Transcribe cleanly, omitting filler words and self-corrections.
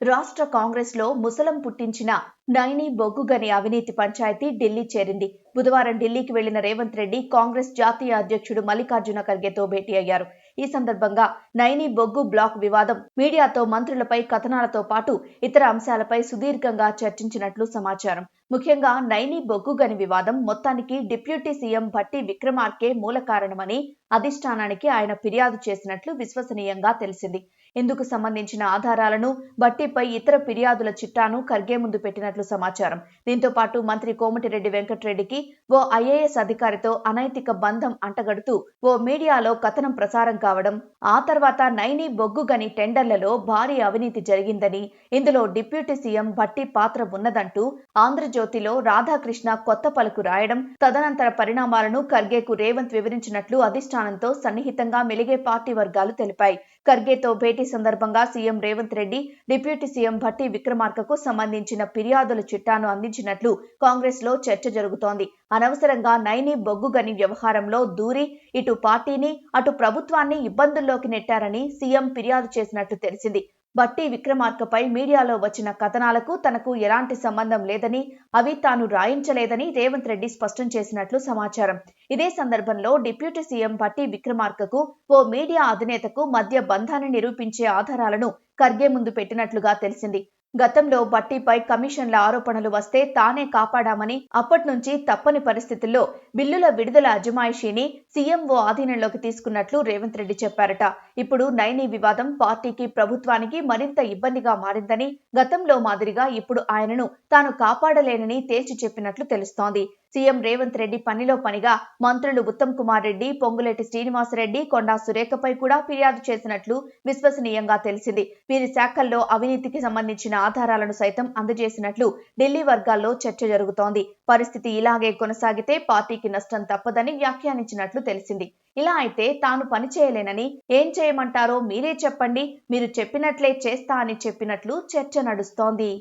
రాష్ట్ర కాంగ్రెస్ లో ముసలం పుట్టించిన నైని బొగ్గుగని అవినీతి పంచాయతీ ఢిల్లీ చేరింది. బుధవారం ఢిల్లీకి వెళ్లిన రేవంత్ రెడ్డి కాంగ్రెస్ జాతీయ అధ్యక్షుడు మల్లికార్జున ఖర్గేతో భేటీ అయ్యారు. ఈ సందర్భంగా నైని బొగ్గు బ్లాక్ వివాదం, మీడియాతో మంత్రులపై కథనాలతో పాటు ఇతర అంశాలపై సుదీర్ఘంగా చర్చించినట్లు సమాచారం. ముఖ్యంగా నైని బొగ్గుగని వివాదం మొత్తానికి డిప్యూటీ సీఎం భట్టి విక్రమార్కే మూల కారణమని అధిష్టానానికి ఆయన ఫిర్యాదు చేసినట్లు విశ్వసనీయంగా తెలిసింది. ఇందుకు సంబంధించిన ఆధారాలను, భట్టిపై ఇతర ఫిర్యాదుల చిట్టాను ఖర్గే ముందు పెట్టినట్లు సమాచారం. దీంతో పాటు మంత్రి కోమటిరెడ్డి వెంకటరెడ్డికి ఓ ఐఏఎస్ అధికారితో అనైతిక బంధం అంటగడుతూ ఓ మీడియాలో కథనం ప్రసారం కావడం, ఆ తర్వాత నైని బొగ్గుగని టెండర్లలో భారీ అవినీతి జరిగిందని, ఇందులో డిప్యూటీ సీఎం భట్టి పాత్ర ఉన్నదంటూ ఆంధ్రజ్యోతిలో రాధాకృష్ణ కొత్త పలుకు రాయడం, తదనంతర పరిణామాలను ఖర్గేకు రేవంత్ వివరించినట్లు అధిష్టానంతో సన్నిహితంగా మెలిగే పార్టీ వర్గాలు తెలిపాయి. ఖర్గేతో భేటీ సందర్భంగా CM Revanth Reddy deputy CM Bhatti విక్రమార్కకు సంబంధించిన ఫిర్యాదుల చిట్టాను అందించినట్లు కాంగ్రెస్ లో చర్చ జరుగుతోంది. అనవసరంగా నైని బొగ్గుగని వ్యవహారంలో దూరి ఇటు పార్టీని, అటు ప్రభుత్వాన్ని ఇబ్బందుల్లోకి నెట్టారని సీఎం ఫిర్యాదు చేసినట్లు తెలిసింది. భట్టి విక్రమార్కపై మీడియాలో వచ్చిన కథనాలకు తనకు ఎలాంటి సంబంధం లేదని, అవి తాను రాయించలేదని రేవంత్ రెడ్డి స్పష్టం చేసినట్లు సమాచారం. ఇదే సందర్భంలో డిప్యూటీ సీఎం భట్టి విక్రమార్కకు ఓ మీడియా అధినేతకు మధ్య బంధాన్ని నిరూపించే ఆధారాలను ఖర్గే ముందు పెట్టినట్లుగా తెలిసింది. గతంలో భట్టిపై కమిషన్ల ఆరోపణలు వస్తే తానే కాపాడామని, అప్పట్నుంచి తప్పని పరిస్థితుల్లో బిల్లుల విడుదల అజమాయిషీని సీఎంఓ ఆధీనంలోకి తీసుకున్నట్లు రేవంత్ రెడ్డి చెప్పారట. ఇప్పుడు నైని వివాదం పార్టీకి, ప్రభుత్వానికి మరింత ఇబ్బందిగా మారిందని, గతంలో మాదిరిగా ఇప్పుడు ఆయనను తాను కాపాడలేనని తేల్చి చెప్పినట్లు తెలుస్తోంది. సీఎం రేవంత్ రెడ్డి పనిలో పనిగా మంత్రులు ఉత్తమ్ కుమార్ రెడ్డి, పొంగులేటి శ్రీనివాసరెడ్డి, కొండా సురేఖపై కూడా ఫిర్యాదు చేసినట్లు విశ్వసనీయంగా తెలిసింది. వీరి శాఖల్లో అవినీతికి సంబంధించిన ఆధారాలను సైతం అందజేసినట్లు ఢిల్లీ వర్గాల్లో చర్చ జరుగుతోంది. పరిస్థితి ఇలాగే కొనసాగితే పార్టీకి నష్టం తప్పదని వ్యాఖ్యానించినట్లు తెలిసింది. ఇలా అయితే తాను పనిచేయలేనని, ఏం చేయమంటారో మీరే చెప్పండి, మీరు చెప్పినట్లే చేస్తా అని చెప్పినట్లు చర్చ నడుస్తోంది.